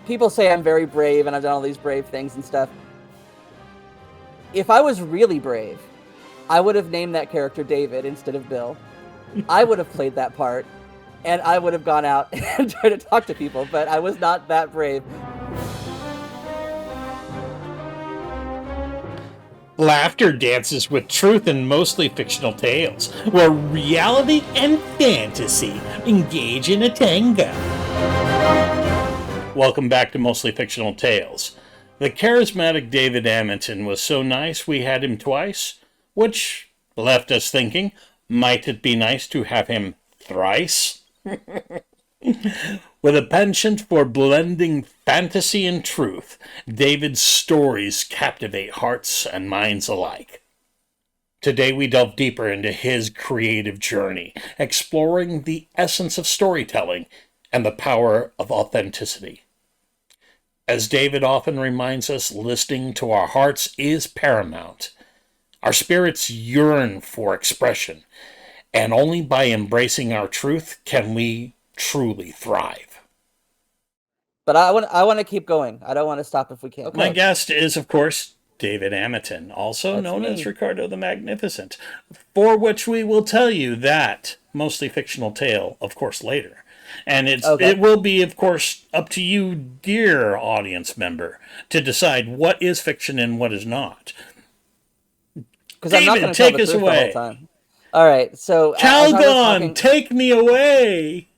people say I'm very brave and I've done all these brave things and stuff. If I was really brave, I would have named that character David instead of Bill. I would have played that part, and I would have gone out and tried to talk to people, but I was not that brave. Laughter dances with truth in mostly fictional tales, where reality and fantasy engage in a tango. Welcome back to Mostly Fictional Tales. The charismatic David Amitin was so nice we had him twice, which left us thinking, might it be nice to have him thrice? With a penchant for blending fantasy and truth, David's stories captivate hearts and minds alike. Today we delve deeper into his creative journey, exploring the essence of storytelling and the power of authenticity. As David often reminds us, listening to our hearts is paramount. Our spirits yearn for expression, and only by embracing our truth can we truly thrive. But I want to keep going. I don't want to stop if we can't. Okay. My guest is, of course, David Amitin, also known as Ricardo the Magnificent, for which we will tell you that mostly fictional tale, of course, later. And it will be, of course, up to you, dear audience member, to decide what is fiction and what is not. Because I'm not going to take us away the whole time. All right, so Calgon, take me away.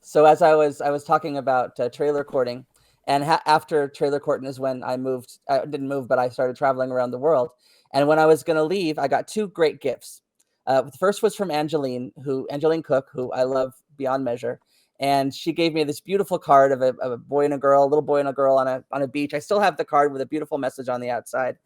So as I was talking about trailer courting, and after trailer courting is when I moved. I didn't move, but I started traveling around the world. And when I was going to leave, I got two great gifts. The first was from Angeline Cook, who I love beyond measure, and she gave me this beautiful card of a boy and a girl, a little boy and a girl on a beach. I still have the card with a beautiful message on the outside.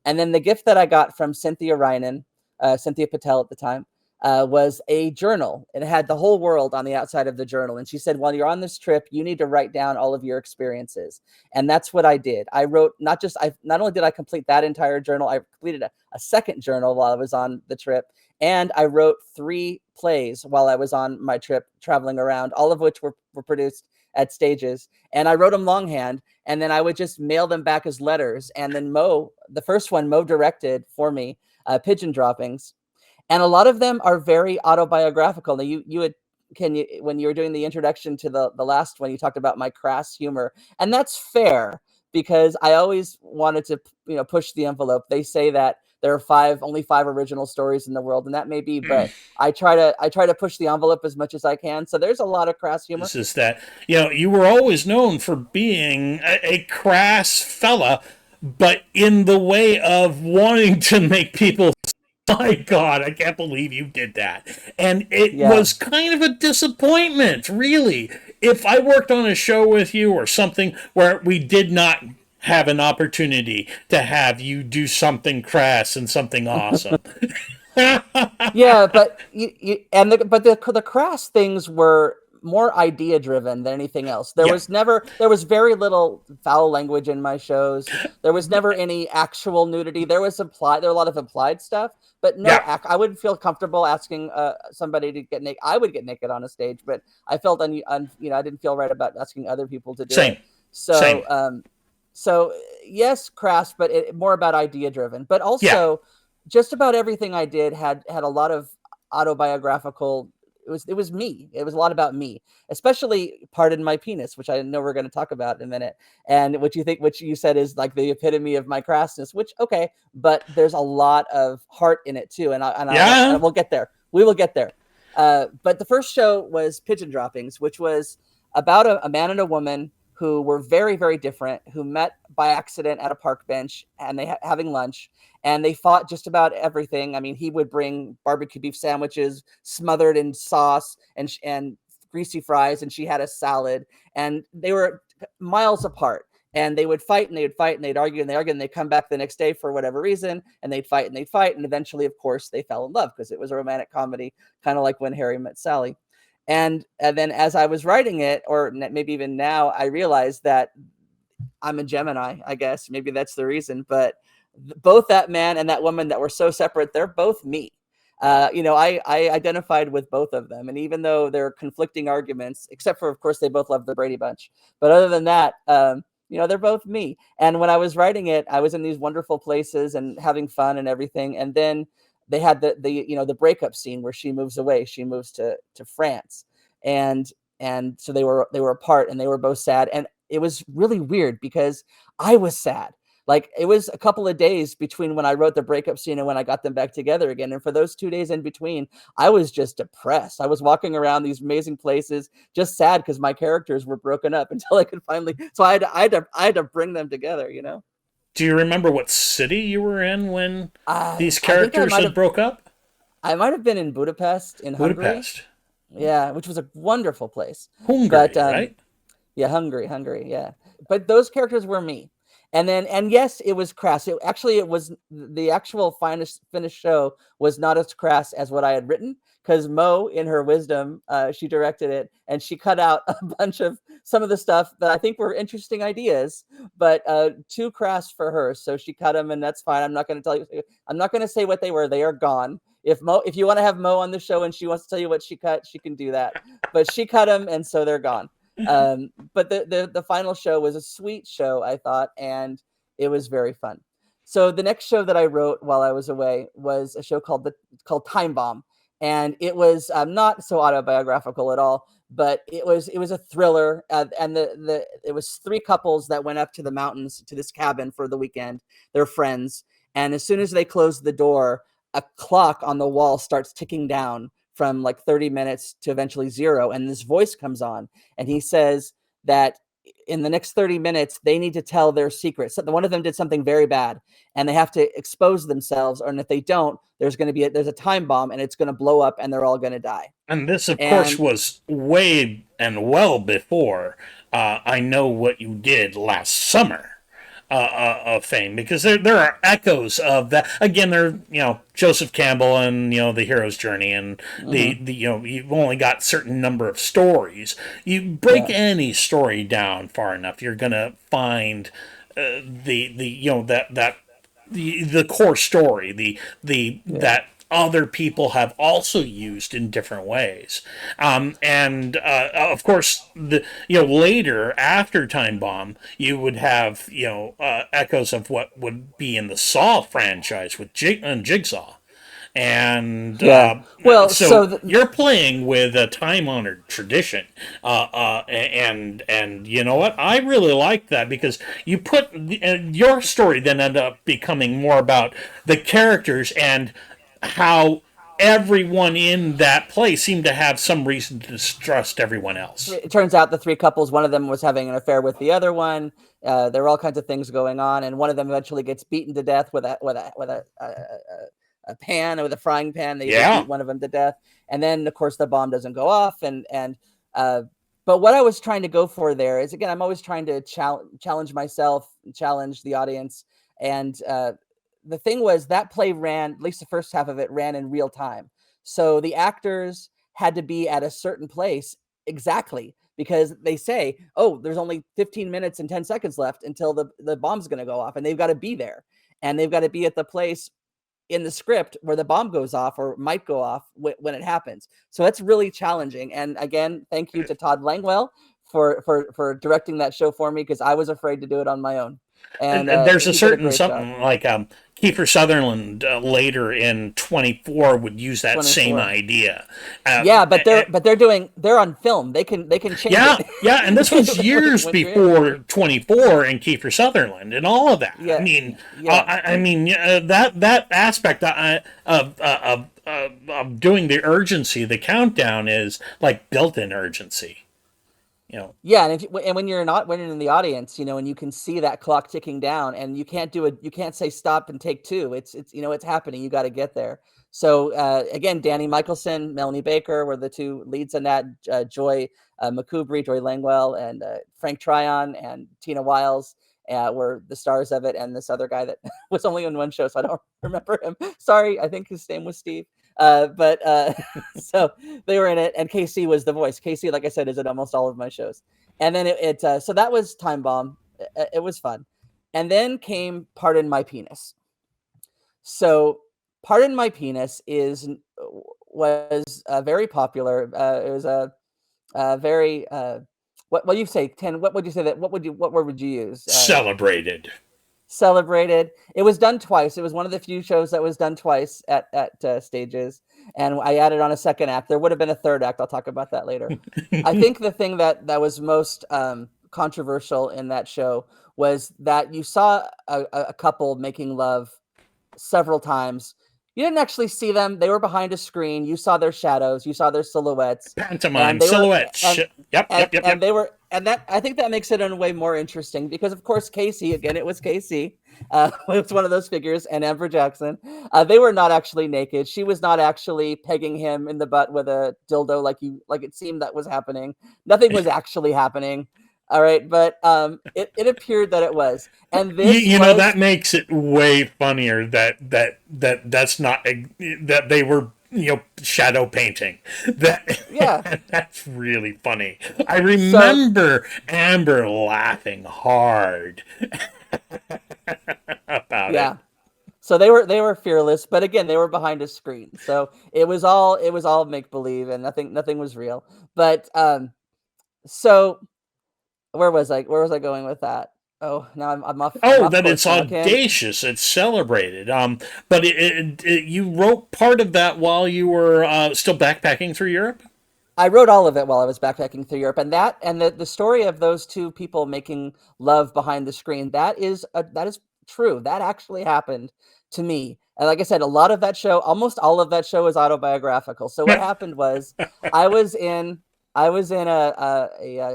And then the gift that I got from Cynthia Patel at the time, was a journal. It had the whole world on the outside of the journal. And she said, while you're on this trip, you need to write down all of your experiences. And that's what I did. I wrote, not only did I complete that entire journal, I completed a second journal while I was on the trip. And I wrote 3 plays while I was on my trip traveling around, all of which were produced at stages. And I wrote them longhand, and then I would just mail them back as letters. And then the first one, Mo directed for me, Pigeon Droppings. And a lot of them are very autobiographical. Now, when you were doing the introduction to the last one, you talked about my crass humor, and that's fair because I always wanted to, push the envelope. They say that there are only 5 original stories in the world, and that may be, but I try to push the envelope as much as I can. So there's a lot of crass humor. This is that, you were always known for being a crass fella, but in the way of wanting to make people, my God, I can't believe you did that. And it was kind of a disappointment, really. If I worked on a show with you or something where we did not have an opportunity to have you do something crass and something awesome. Yeah, but the crass things were more idea driven than anything else. There was very little foul language in my shows. There was never any actual nudity. There were a lot of implied stuff, but I wouldn't feel comfortable asking somebody to get naked. I would get naked on a stage, but I felt I didn't feel right about asking other people to do it. So yes, crass, but more about idea driven. But also, just about everything I did had a lot of autobiographical. It was me. It was a lot about me, especially Pardon My Penis, which I know we're going to talk about in a minute. And which you said is like the epitome of my crassness, which, okay, but there's a lot of heart in it too. And we'll get there. We will get there. But the first show was Pigeon Droppings, which was about a man and a woman who were very, very different, who met by accident at a park bench and they having lunch, and they fought just about everything. I mean, he would bring barbecue beef sandwiches smothered in sauce and greasy fries, and she had a salad, and they were miles apart. And they would fight and they would fight and they'd argue and they argue and they'd come back the next day for whatever reason, and they'd fight and they'd fight. And eventually, of course, they fell in love because it was a romantic comedy, kind of like When Harry Met Sally. And then as I was writing it, or maybe even now, I realized that I'm a Gemini, I guess. Maybe that's the reason. But both that man and that woman that were so separate, they're both me. I identified with both of them, and even though they're conflicting arguments, except for, of course, they both love the Brady Bunch, but other than that, they're both me. And when I was writing it, I was in these wonderful places and having fun and everything. And then they had the breakup scene where she moves away. She moves to France, and so they were apart, and they were both sad. And it was really weird because I was sad. Like, it was a couple of days between when I wrote the breakup scene and when I got them back together again. And for those 2 days in between, I was just depressed. I was walking around these amazing places, just sad because my characters were broken up until I could finally. So I had to bring them together. Do you remember what city you were in when these I think characters had broke up? I might have been in Budapest in Hungary. Budapest. Yeah, which was a wonderful place. But Hungary, right? yeah, Hungary, yeah. But those characters were me. And yes, it was crass. It was the actual finished show was not as crass as what I had written, because Mo, in her wisdom, she directed it, and she cut out a bunch of some of the stuff that I think were interesting ideas, but too crass for her. So she cut them, and that's fine. I'm not going to tell you. I'm not going to say what they were. They are gone. If you want to have Mo on the show and she wants to tell you what she cut, she can do that. But she cut them, and so they're gone. But the final show was a sweet show, I thought, and it was very fun. So the next show that I wrote while I was away was a show called Time Bomb, and it was not so autobiographical at all, but it was a thriller, and it was three couples that went up to the mountains to this cabin for the weekend. They're friends, and as soon as they close the door, a clock on the wall starts ticking down from like 30 minutes to eventually 0. And this voice comes on, and he says that in the next 30 minutes, they need to tell their secrets. So one of them did something very bad, and they have to expose themselves. And if they don't, there's a time bomb, and it's going to blow up, and they're all going to die. And this, of course, And was way and well before I Know What You Did Last Summer of fame, because there are echoes of that. Again, Joseph Campbell and the hero's journey, and the you've only got certain number of stories. You break any story down far enough, you're gonna find the core story, that other people have also used in different ways. And of course, later after Time Bomb, you would have echoes of what would be in the Saw franchise with Jigsaw. And well, so you're playing with a time-honored tradition, and you know what? I really like that, because you put your story then ended up becoming more about the characters and how everyone in that place seemed to have some reason to distrust everyone else. it turns out the three couples, one of them was having an affair with the other one. There were all kinds of things going on, and one of them eventually gets beaten to death with a pan, with a frying pan. They beat one of them to death, and then of course the bomb doesn't go off. But what I was trying to go for there is, again, I'm always trying to challenge myself, challenge the audience, and the thing was that play ran, at least the first half of it ran in real time. So the actors had to be at a certain place exactly, because they say, oh, there's only 15 minutes and 10 seconds left until the bomb's going to go off, and they've got to be there, and they've got to be at the place in the script where the bomb goes off or might go off when it happens. So that's really challenging. And again, thank you to Todd Langwell for directing that show for me, because I was afraid to do it on my own. And there's a he did a certain great something job. like Kiefer Sutherland later in 24 would use that same 24. idea. Yeah, but they're on film. They can change it. Yeah, and this was years before 24 and Kiefer Sutherland and all of that. Yeah, I mean, yeah. that aspect of doing the urgency, the countdown is like built-in urgency. Yeah, and when you're in the audience, and you can see that clock ticking down, and you can't say stop and take two. It's it's happening. You got to get there. So again, Danny Michelson, Melanie Baker were the two leads in that. Joy Joy Langwell, and Frank Tryon and Tina Wiles were the stars of it, and this other guy that was only in one show, so I don't remember him. Sorry, I think his name was Steve. But so they were in it, and Casey was the voice. Casey, like I said, is in almost all of my shows. And then so that was Time Bomb. It was fun. And then came Pardon My Penis. So Pardon My Penis is was very popular. It was a very what you say, Ten? What would you say that? What word would you use? Celebrated. Celebrated. It was done twice. It was one of the few shows that was done twice at stages, and I added on a second act. There would have been a third act. I'll talk about that later. I think the thing that was most controversial in that show was that you saw a couple making love several times. You didn't actually see them. They were behind a screen. You saw their shadows. You saw their silhouettes, and Pantomime they were silhouettes. and Yep, yep, yep, and yep. they were and that I think that makes it in a way more interesting because of course Casey, again, it was Casey. It's one of those figures, and Amber Jackson. They were not actually naked. She was not actually pegging him in the butt with a dildo like it seemed that was happening. Nothing was actually happening. All right, but it appeared that it was, and this You know, was that makes it way funnier that's not that they were, shadow painting. yeah. That's really funny. I So remember Amber laughing hard about it. yeah, so they were fearless, but again, they were behind a screen, so it was all make believe, and nothing was real. But so where was I going with that? Oh, now I'm Oh, off that course it's now. I can't. audacious! It's celebrated. But you wrote part of that while you were still backpacking through Europe. I wrote all of it while I was backpacking through Europe, and the story of those two people making love behind the screen, that is true. That actually happened to me. And like I said, a lot of that show, almost all of that show, is autobiographical. So what happened was, I was in I was in a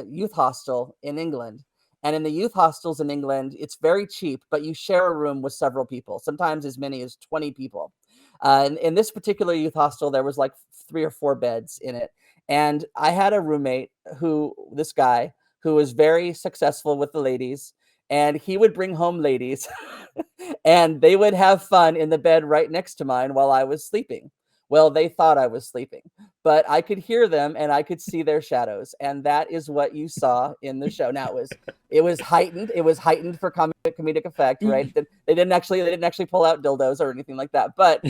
youth hostel in England, and in the youth hostels in England, it's very cheap, but you share a room with several people, sometimes as many as 20 people. In this particular youth hostel, there was like 3 or 4 beds in it, and I had a roommate this guy who was very successful with the ladies, and he would bring home ladies and they would have fun in the bed right next to mine while I was sleeping. Well, they thought I was sleeping, but I could hear them and I could see their shadows, and that is what you saw in the show. Now it was heightened. It was heightened for comedic effect, right? They didn't actually pull out dildos or anything like that, but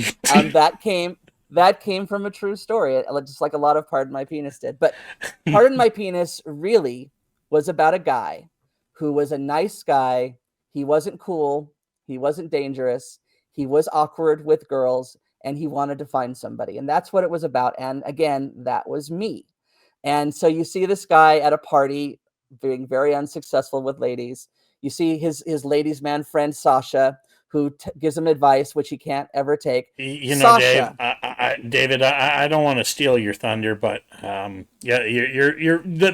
that came from a true story, just like a lot of Pardon My Penis did. But Pardon My Penis really was about a guy who was a nice guy. He wasn't cool. He wasn't dangerous. He was awkward with girls, and he wanted to find somebody. And that's what it was about. And again, that was me. And so you see this guy at a party being very unsuccessful with ladies. You see his ladies' man friend Sasha, who gives him advice which he can't ever take. You know, Dave, Sasha, David, I don't want to steal your thunder, but yeah,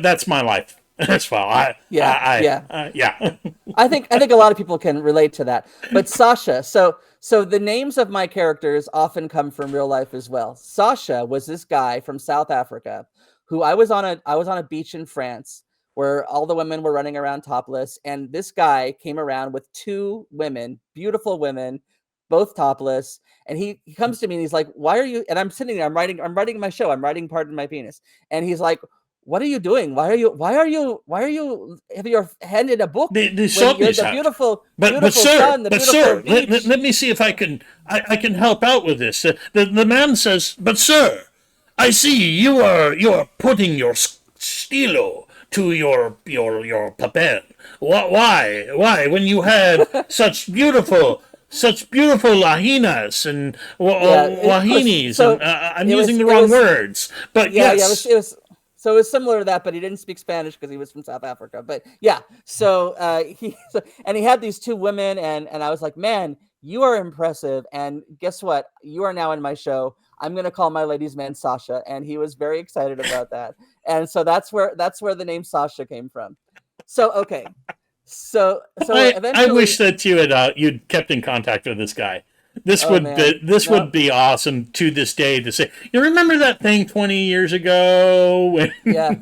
that's my life as well. yeah, yeah. Yeah. I think a lot of people can relate to that. But Sasha, so the names of my characters often come from real life as well. Sasha was this guy from South Africa who I was on a beach in France where all the women were running around topless, and this guy came around with 2 women, beautiful women, both topless, and he comes to me and he's like, "Why are you?" And I'm sitting there, I'm writing my show, I'm writing Pardon My Penis, and he's like, "What are you doing? Why are you have your hand in a book The when you're Sotheby's the hat. beautiful, But beautiful sir, sun, the beautiful beach?" let me see if I can help out with this. The man says, but sir, I see you are putting your stilo to your papel. Why when you have such beautiful lahinas and Yeah, of course. wahinis, and So I'm it using was the it wrong was words, but yeah, yeah, yes. so it was similar to that, but he didn't speak Spanish because he was from South Africa. But yeah, so and he had these 2 women, and I was like, "Man, you are impressive." And guess what? You are now in my show. I'm gonna call my ladies' man Sasha, and he was very excited about that. And so that's where the name Sasha came from. So okay, so I wish eventually, that you'd kept in contact with this guy. oh man, This no, would be awesome to this day to say. You remember that thing 20 years ago when yeah,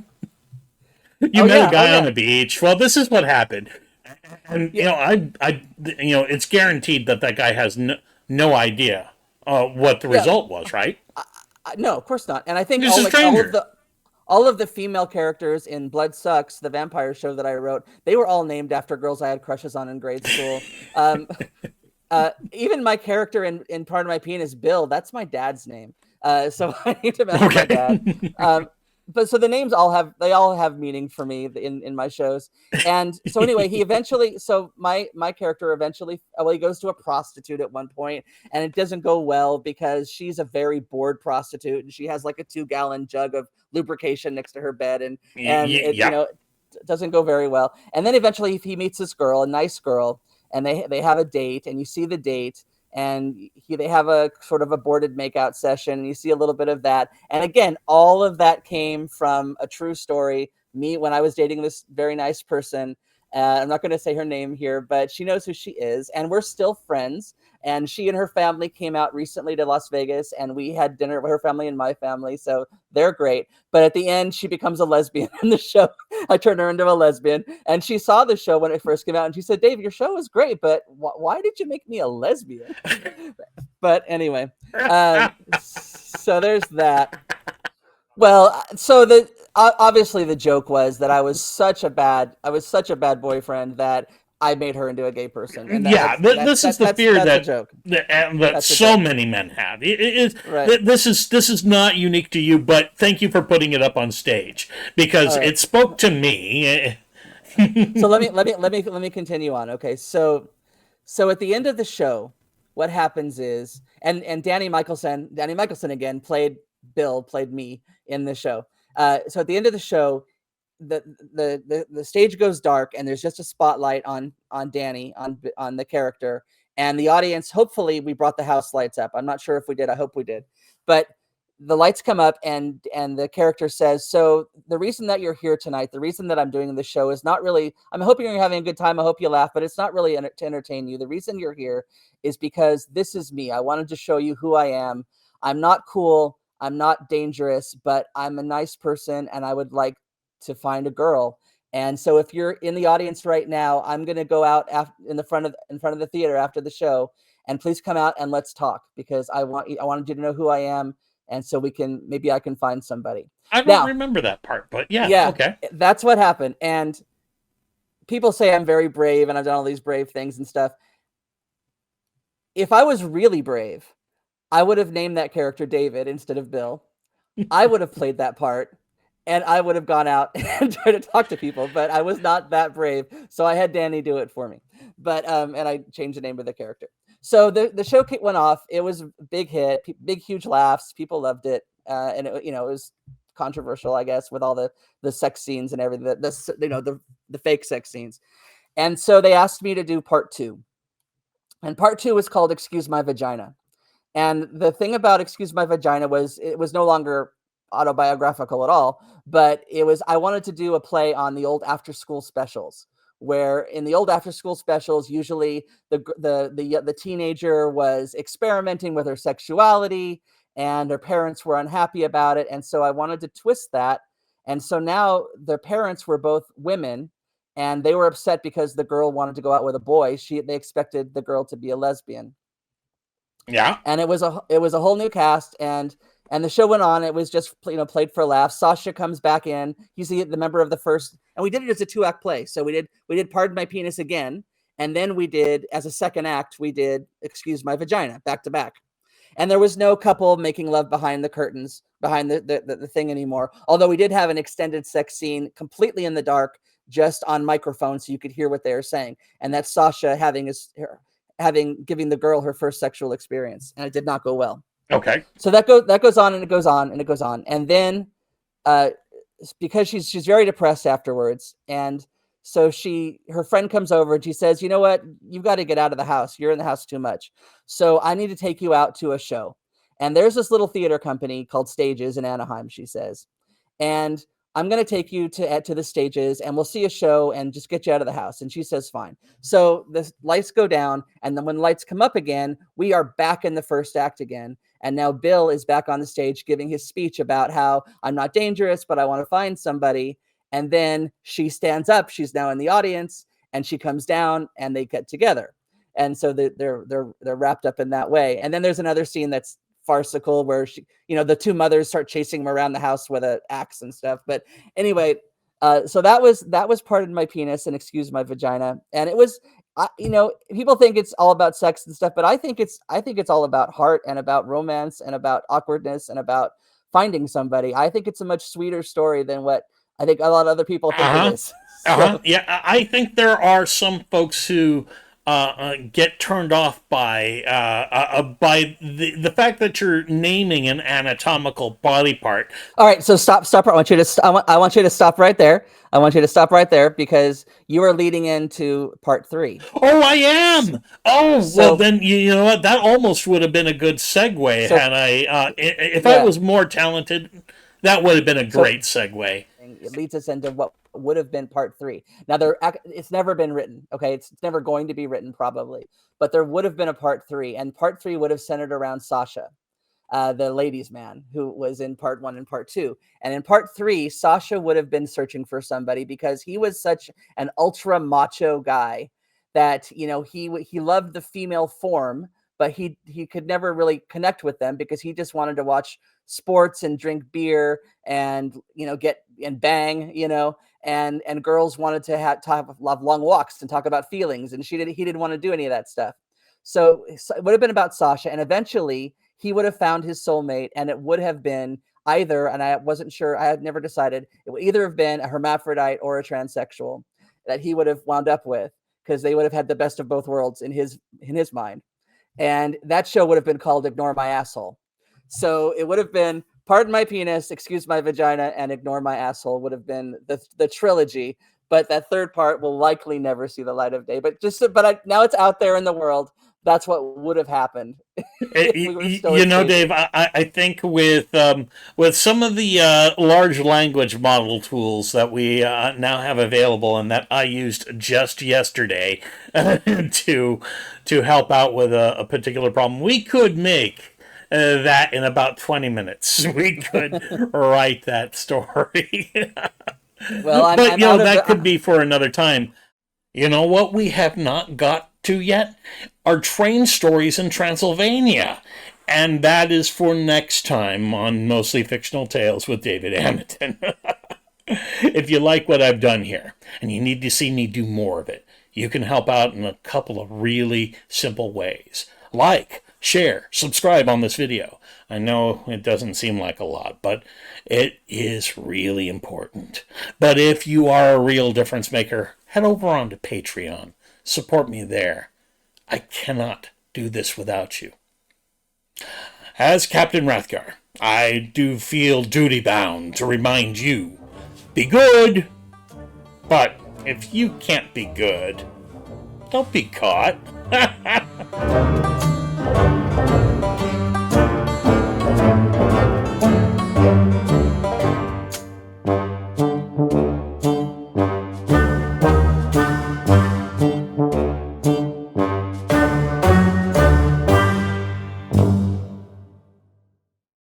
you oh met a yeah, oh guy on yeah, the beach? Well, this is what happened, and yeah, it's guaranteed that that guy has no idea what the yeah. result was. Right? No, of course not. And I think He's all a like all of stranger. the all of the female characters in Blood Sucks, the vampire show that I wrote, they were all named after girls I had crushes on in grade school. Even my character in Part of My Penis, Bill, that's my dad's name. So I named him after my dad. Okay. But so the names all have meaning for me in my shows. And so anyway, my character eventually, well, he goes to a prostitute at one point, and it doesn't go well because she's a very bored prostitute, and she has like a 2-gallon jug of lubrication next to her bed, and it, Yeah. doesn't go very well. And then eventually he meets this girl, a nice girl, and they have a date, and you see the date, and they have a sort of aborted makeout session, and you see a little bit of that. And again, all of that came from a true story. Me, when I was dating this very nice person, I'm not going to say her name here, but she knows who she is, and we're still friends. And she and her family came out recently to Las Vegas, and we had dinner with her family and my family, so they're great. But at the end, she becomes a lesbian in the show. I turned her into a lesbian, and she saw the show when it first came out, and she said, "Dave, your show is great, but why did you make me a lesbian?" But anyway, so there's that. Well, so obviously the joke was that I was such a bad boyfriend that I made her into a gay person, and Yeah, this is the fear that's a that joke. that That's a so joke. many men have. Right. This is not unique to you, but thank you for putting it up on stage because All right. it spoke to me. So let me continue on. Okay. So at the end of the show, what happens is, and Danny Michelson again played me in the show. So at the end of the show, the stage goes dark, and there's just a spotlight on Danny, on the character, and the audience. Hopefully we brought the house lights up. I'm not sure if we did. I hope we did. But the lights come up, and the character says, "So the reason that you're here tonight, the reason that I'm doing the show is not really, I'm hoping you're having a good time. I hope you laugh, but it's not really to entertain you. The reason you're here is because this is me. I wanted to show you who I am. I'm not cool. I'm not dangerous, but I'm a nice person, and I would like to find a girl. And so if you're in the audience right now, I'm going to go out in front of the theater after the show, and please come out and let's talk, because I wanted you to know who I am, and so maybe I can find somebody." I don't Now, remember that part, but yeah, yeah, okay. that's what happened. And people say I'm very brave and I've done all these brave things and stuff. If I was really brave, I would have named that character David instead of Bill. I would have played that part, and I would have gone out and tried to talk to people, but I was not that brave. So I had Danny do it for me. But and I changed the name of the character. So the show went off. It was a big hit, big huge laughs. People loved it, and it was controversial, I guess, with all the sex scenes and everything. The fake sex scenes. And so they asked me to do part 2, and part 2 was called "Excuse My Vagina." And the thing about "Excuse My Vagina" was it was no longer autobiographical at all, but I wanted to do a play on the old after school specials, where in the old after school specials, usually the teenager was experimenting with her sexuality, and her parents were unhappy about it. And so I wanted to twist that. And so now their parents were both women, and they were upset because the girl wanted to go out with a boy. They expected the girl to be a lesbian. Yeah. And it was a whole new cast, and the show went on. It was just played for laughs. Sasha comes back in. He's the member of the first, and we did it as a 2-act play. So we did "Pardon My Penis" again, and then we did, as a second act, we did "Excuse My Vagina" back to back. And there was no couple making love behind the curtains, behind the thing anymore. Although we did have an extended sex scene completely in the dark, just on microphone, so you could hear what they were saying. And that's Sasha giving the girl her first sexual experience, and it did not go well. Okay. So that goes on, and it goes on, and it goes on. And then because she's very depressed afterwards, and so her friend comes over and she says, "You know what? You've got to get out of the house. You're in the house too much. So I need to take you out to a show." And there's this little theater company called Stages in Anaheim, she says. "And I'm going to take you to the Stages, and we'll see a show and just get you out of the house." And she says, "Fine." So the lights go down, and then when the lights come up again, we are back in the first act again. And now Bill is back on the stage giving his speech about how I'm not dangerous, but I want to find somebody. And then she stands up. She's now in the audience, and she comes down, and they get together. And so they're wrapped up in that way. And then there's another scene that's farcical where the two mothers start chasing him around the house with an axe and stuff. But anyway, So that was Pardon My Penis and Excuse My Vagina, and it was, people think it's all about sex and stuff, but I think it's all about heart and about romance and about awkwardness and about finding somebody. I think it's a much sweeter story than what I think a lot of other people think it Uh-huh. is. Uh-huh. So, Yeah, I think there are some folks who get turned off by the fact that you're naming an anatomical body part. all right, so stop. I want you to. I want you to stop right there. I want you to stop right there because you are leading into part 3. Oh, I am. Oh, well, So, then you know what? That almost would have been a good segue so had if I yeah. was more talented. That would have been a So great segue. it leads us into what would have been part 3. Now, it's never been written. Okay, it's never going to be written probably, but there would have been a part 3, and part 3 would have centered around Sasha, the ladies' man who was in part 1 and part 2. And in part 3, Sasha would have been searching for somebody because he was such an ultra macho guy that he loved the female form, but he could never really connect with them because he just wanted to watch sports and drink beer and get and bang, and girls wanted to have long walks and talk about feelings, and he didn't want to do any of that stuff. So it would have been about Sasha, and eventually he would have found his soulmate, and it would have been either, and I wasn't sure, I had never decided, it would either have been a hermaphrodite or a transsexual that he would have wound up with, because they would have had the best of both worlds in his mind. And that show would have been called Ignore My Asshole. So it would have been Pardon My Penis, Excuse My Vagina, and Ignore My Asshole would have been the trilogy. But that third part will likely never see the light of day. But now it's out there in the world. That's what would have happened if we were still in stages. Dave, I think with some of the large language model tools that we now have available and that I used just yesterday to help out with a particular problem, we could make that in about 20 minutes. We could write that story. Well, But, I'm out of that could the. be for another time. You know what we have not got to yet? Are train stories in Transylvania. And that is for next time on Mostly Fictional Tales with David Amitin. If you like what I've done here and you need to see me do more of it, you can help out in a couple of really simple ways. Like, share, subscribe on this video. I know it doesn't seem like a lot, but it is really important. But if you are a real difference maker, head over onto Patreon. Support me there. I cannot do this without you. As Captain Rathgar, I do feel duty bound to remind you, be good. But if you can't be good, don't be caught.